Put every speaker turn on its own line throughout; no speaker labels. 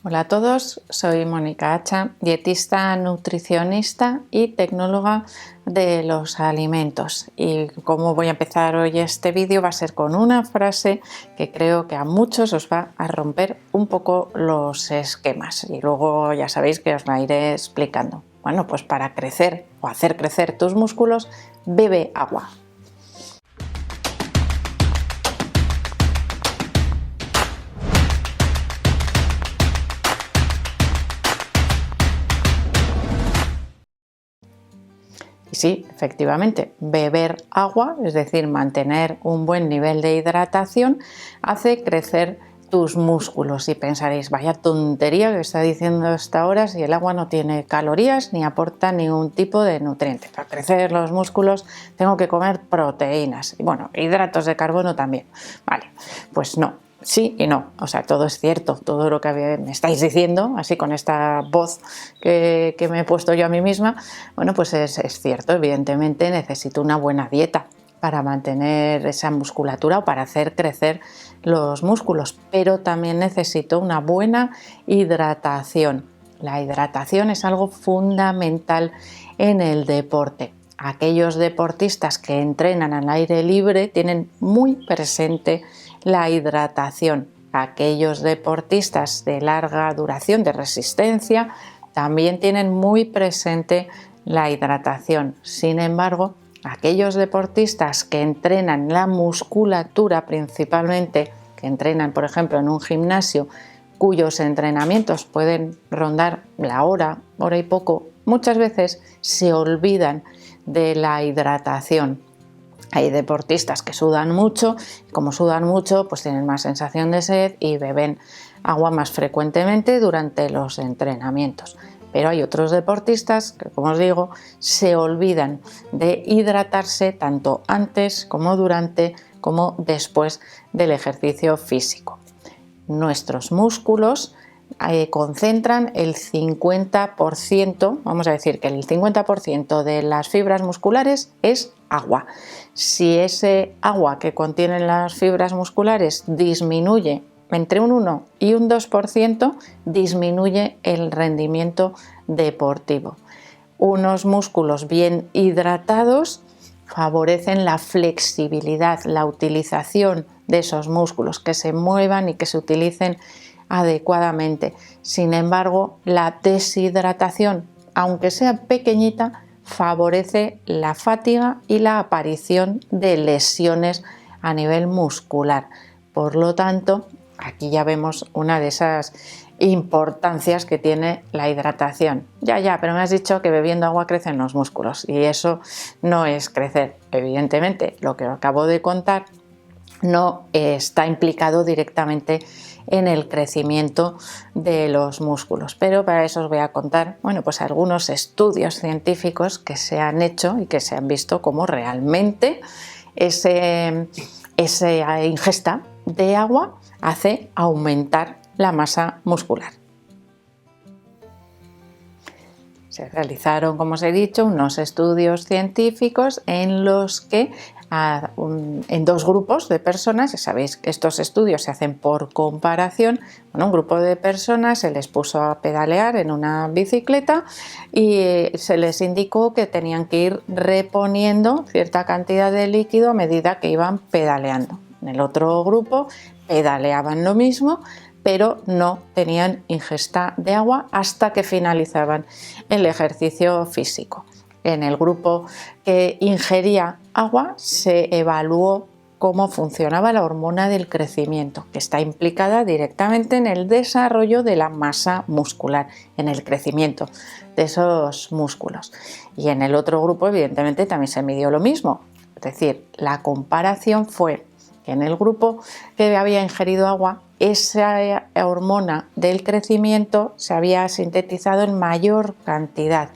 Hola a todos, soy Mónica Hacha, dietista, nutricionista y tecnóloga de los alimentos. Y como voy a empezar hoy este vídeo va a ser con una frase que creo que a muchos os va a romper un poco los esquemas y luego ya sabéis que os la iré explicando. Bueno, pues para crecer o hacer crecer tus músculos, bebe agua. Y sí, efectivamente, beber agua, es decir, mantener un buen nivel de hidratación, hace crecer tus músculos. Y pensaréis, vaya tontería que está diciendo hasta ahora si el agua no tiene calorías ni aporta ningún tipo de nutriente. Para crecer los músculos tengo que comer proteínas y bueno, hidratos de carbono también. Vale, pues no. Sí y no, o sea, todo es cierto, todo lo que me estáis diciendo, así con esta voz que me he puesto yo a mí misma, bueno, pues es cierto, evidentemente necesito una buena dieta para mantener esa musculatura o para hacer crecer los músculos, pero también necesito una buena hidratación. La hidratación es algo fundamental en el deporte. Aquellos deportistas que entrenan al aire libre tienen muy presente la hidratación. Aquellos deportistas de larga duración, de resistencia, también tienen muy presente la hidratación. Sin embargo, aquellos deportistas que entrenan la musculatura principalmente, que entrenan por ejemplo en un gimnasio, cuyos entrenamientos pueden rondar la hora y poco, muchas veces se olvidan de la hidratación. Hay deportistas que sudan mucho, y como sudan mucho, pues tienen más sensación de sed y beben agua más frecuentemente durante los entrenamientos. Pero hay otros deportistas que, como os digo, se olvidan de hidratarse tanto antes como durante como después del ejercicio físico. Nuestros músculos concentran el 50%, vamos a decir que el 50% de las fibras musculares es agua. Si ese agua que contienen las fibras musculares disminuye entre un 1 y un 2%, disminuye el rendimiento deportivo. Unos músculos bien hidratados favorecen la flexibilidad, la utilización de esos músculos, que se muevan y que se utilicen adecuadamente. Sin embargo, la deshidratación, aunque sea pequeñita, favorece la fatiga y la aparición de lesiones a nivel muscular. Por lo tanto, aquí ya vemos una de esas importancias que tiene la hidratación. Ya, pero me has dicho que bebiendo agua crecen los músculos y eso no es crecer. Evidentemente, lo que acabo de contar no está implicado directamente en el crecimiento de los músculos, pero para eso os voy a contar, bueno, pues algunos estudios científicos que se han hecho y que se han visto cómo realmente esa ingesta de agua hace aumentar la masa muscular. Se realizaron, como os he dicho, unos estudios científicos en los que en dos grupos de personas, ya sabéis que estos estudios se hacen por comparación, un grupo de personas se les puso a pedalear en una bicicleta y se les indicó que tenían que ir reponiendo cierta cantidad de líquido a medida que iban pedaleando. En el otro grupo pedaleaban lo mismo, pero no tenían ingesta de agua hasta que finalizaban el ejercicio físico. En el grupo que ingería agua se evaluó cómo funcionaba la hormona del crecimiento, que está implicada directamente en el desarrollo de la masa muscular, en el crecimiento de esos músculos. Y en el otro grupo, evidentemente, también se midió lo mismo. Es decir, la comparación fue que en el grupo que había ingerido agua, esa hormona del crecimiento se había sintetizado en mayor cantidad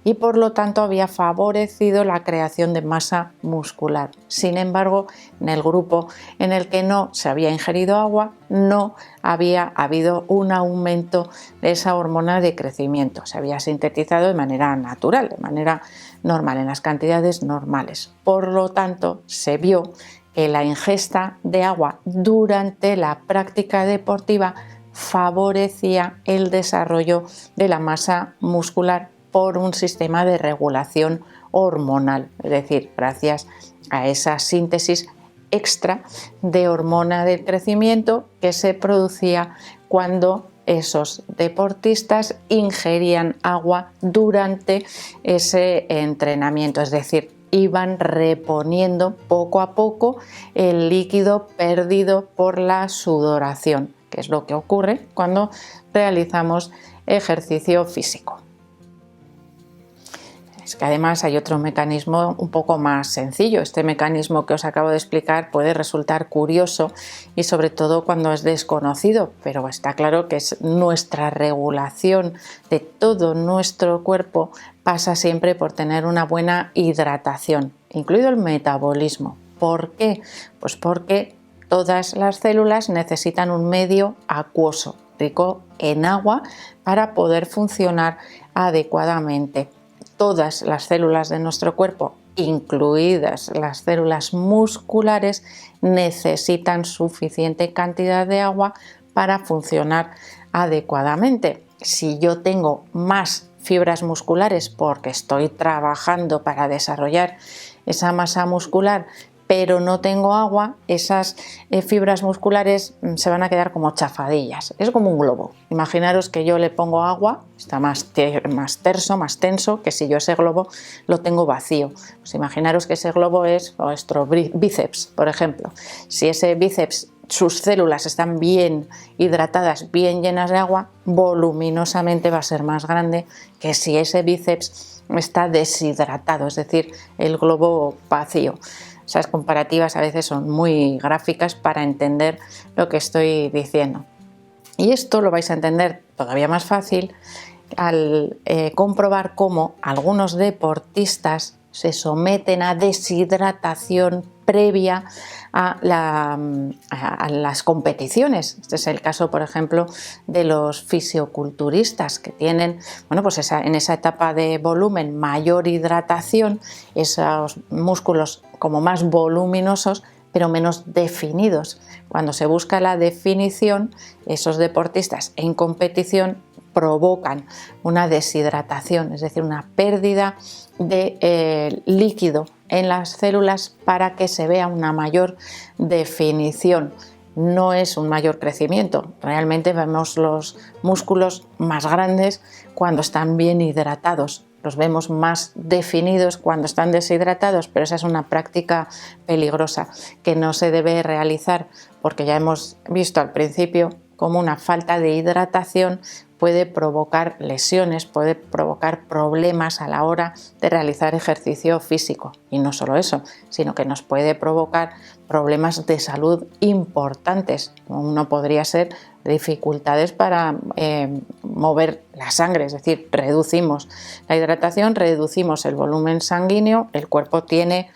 y por lo tanto había favorecido la creación de masa muscular. Sin embargo, en el grupo en el que no se había ingerido agua, no había habido un aumento de esa hormona de crecimiento. Se había sintetizado de manera natural, de manera normal, en las cantidades normales. Por lo tanto, se vio que la ingesta de agua durante la práctica deportiva favorecía el desarrollo de la masa muscular por un sistema de regulación hormonal, es decir, gracias a esa síntesis extra de hormona del crecimiento que se producía cuando esos deportistas ingerían agua durante ese entrenamiento, es decir, iban reponiendo poco a poco el líquido perdido por la sudoración, que es lo que ocurre cuando realizamos ejercicio físico. Es que además hay otro mecanismo un poco más sencillo. Este mecanismo que os acabo de explicar puede resultar curioso y sobre todo cuando es desconocido, pero está claro que es nuestra regulación de todo nuestro cuerpo pasa siempre por tener una buena hidratación, incluido el metabolismo. ¿Por qué? Pues porque todas las células necesitan un medio acuoso, rico en agua, para poder funcionar adecuadamente. Todas las células de nuestro cuerpo, incluidas las células musculares, necesitan suficiente cantidad de agua para funcionar adecuadamente. Si yo tengo más fibras musculares porque estoy trabajando para desarrollar esa masa muscular, pero no tengo agua, esas fibras musculares se van a quedar como chafadillas. Es como un globo. Imaginaros que yo le pongo agua, está más terso, más tenso, que si yo ese globo lo tengo vacío. Pues imaginaros que ese globo es nuestro bíceps, por ejemplo. Si ese bíceps, sus células están bien hidratadas, bien llenas de agua, voluminosamente va a ser más grande que si ese bíceps está deshidratado, es decir, el globo vacío. Esas comparativas a veces son muy gráficas para entender lo que estoy diciendo. Y esto lo vais a entender todavía más fácil al comprobar cómo algunos deportistas se someten a deshidratación previa a las competiciones. Este es el caso, por ejemplo, de los fisioculturistas que tienen, pues en esa etapa de volumen mayor hidratación, esos músculos como más voluminosos pero menos definidos. Cuando se busca la definición, esos deportistas en competición provocan una deshidratación, es decir, una pérdida de líquido en las células para que se vea una mayor definición. No es un mayor crecimiento, realmente vemos los músculos más grandes cuando están bien hidratados, los vemos más definidos cuando están deshidratados, pero esa es una práctica peligrosa que no se debe realizar porque ya hemos visto al principio cómo una falta de hidratación puede provocar lesiones, puede provocar problemas a la hora de realizar ejercicio físico. Y no solo eso, sino que nos puede provocar problemas de salud importantes. Uno podría ser dificultades para mover la sangre, es decir, reducimos la hidratación, reducimos el volumen sanguíneo, el cuerpo tiene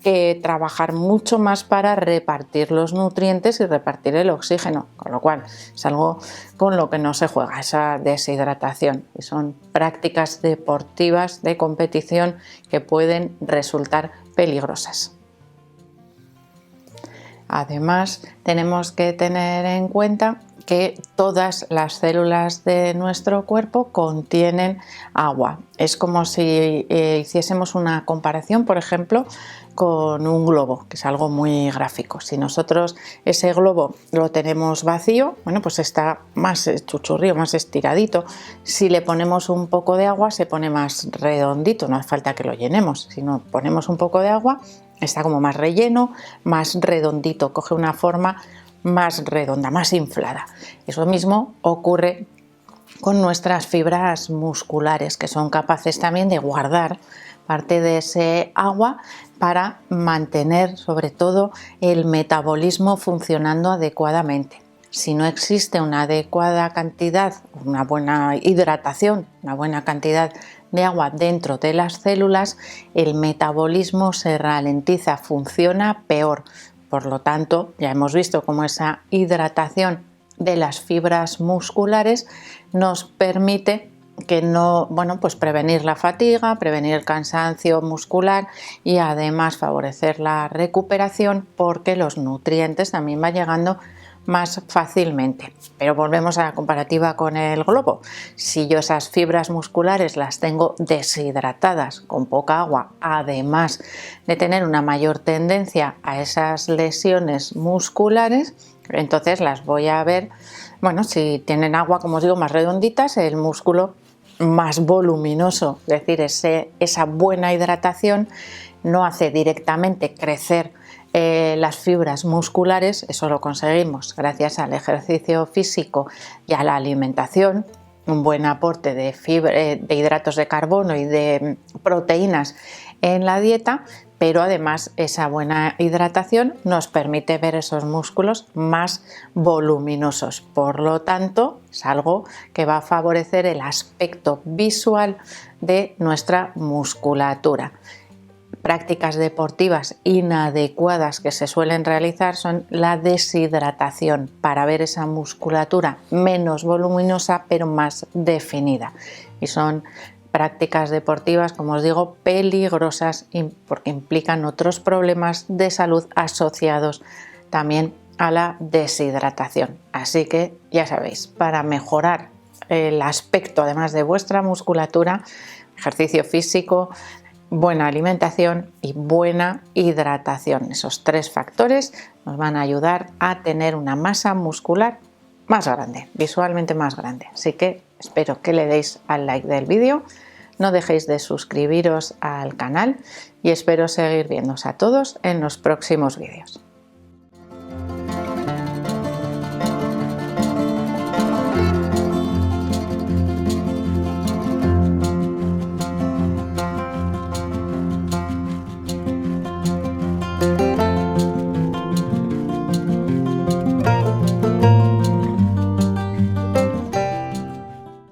que trabajar mucho más para repartir los nutrientes y repartir el oxígeno, con lo cual es algo con lo que no se juega, esa deshidratación, y son prácticas deportivas de competición que pueden resultar peligrosas. Además, tenemos que tener en cuenta que todas las células de nuestro cuerpo contienen agua. Es como si hiciésemos una comparación, por ejemplo, con un globo, que es algo muy gráfico. Si nosotros ese globo lo tenemos vacío, pues está más chuchurrío, más estiradito. Si le ponemos un poco de agua, se pone más redondito, no hace falta que lo llenemos. Si no ponemos un poco de agua, está como más relleno, más redondito, coge una forma más redonda, más inflada. Eso mismo ocurre con nuestras fibras musculares, que son capaces también de guardar parte de ese agua para mantener sobre todo el metabolismo funcionando adecuadamente. Si no existe una adecuada cantidad, una buena hidratación, una buena cantidad de agua dentro de las células, el metabolismo se ralentiza, funciona peor. Por lo tanto, ya hemos visto cómo esa hidratación de las fibras musculares nos permite que prevenir la fatiga, prevenir el cansancio muscular y además favorecer la recuperación, porque los nutrientes también van llegando más fácilmente. Pero volvemos a la comparativa con el globo. Si yo esas fibras musculares las tengo deshidratadas, con poca agua, además de tener una mayor tendencia a esas lesiones musculares, entonces las voy a ver, bueno, si tienen agua, como os digo, más redonditas, el músculo más voluminoso, es decir, esa buena hidratación no hace directamente crecer las fibras musculares. Eso lo conseguimos gracias al ejercicio físico y a la alimentación, un buen aporte de hidratos de carbono y de proteínas en la dieta, pero además esa buena hidratación nos permite ver esos músculos más voluminosos. Por lo tanto, es algo que va a favorecer el aspecto visual de nuestra musculatura. Prácticas deportivas inadecuadas que se suelen realizar son la deshidratación, para ver esa musculatura menos voluminosa pero más definida, y son prácticas deportivas, como os digo, peligrosas porque implican otros problemas de salud asociados también a la deshidratación. Así que ya sabéis, para mejorar el aspecto además de vuestra musculatura, ejercicio físico, buena alimentación y buena hidratación. Esos 3 factores nos van a ayudar a tener una masa muscular más grande, visualmente más grande. Así que espero que le deis al like del vídeo, no dejéis de suscribiros al canal y espero seguir viéndoos a todos en los próximos vídeos.